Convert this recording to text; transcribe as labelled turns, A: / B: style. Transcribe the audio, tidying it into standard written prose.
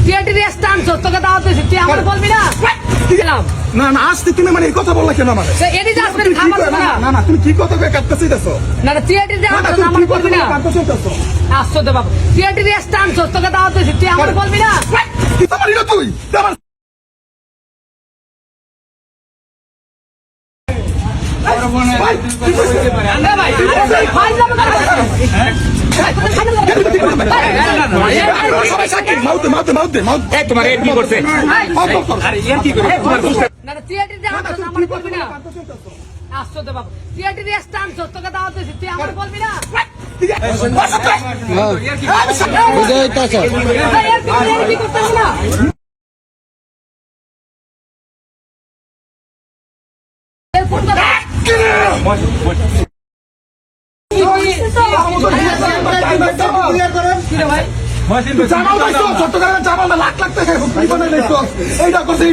A: TRT race টানছো তোকে দাওয়াত দিছি তুই আমার বলবি না গেলাম
B: না না আজকে তুমি মানে এই কথা বললা কেন আমারে?
A: সে এডি যাস মেরে খাবার দেব না
B: না না তুমি কি কথা কই কাটতে চাইতাছো?
A: না না টিআরটি
B: না
A: দাওয়াত
B: না
A: দিছি
B: তুমি
A: আমার
B: কি কথা
A: বলবি না
B: কাটতে চাইতাছো?
A: আসছো দে বাবা টিআরটি রেস টানছো তোকে দাওয়াত দিছি তুই আমার বলবি না
B: কি তো মারি না তুই? আমার ভাই কি কইছে?
A: আরে ভাই ফাইল যাবে না
B: সবাই সাক্ষী মাউতে মাউতে মাউতে মাউতে
C: এই তোমার এ কি করছে? আরে এর কি করে? তোমার দুষ্টা
A: না না টিআরটি দাওয়াত দিছি আমার বলবি না আসছো দে বাবা টিআরটি রেস টানছো তোকে দাওয়াত দিছি তুই আমার বলবি না
D: বুঝাই তাছ
A: ভাই এর কি করতেছ না এর ফোন কর
B: জামাল ভাই চট্টগ্রামে জামাল লাখ লাখ টাকা এইটা করছে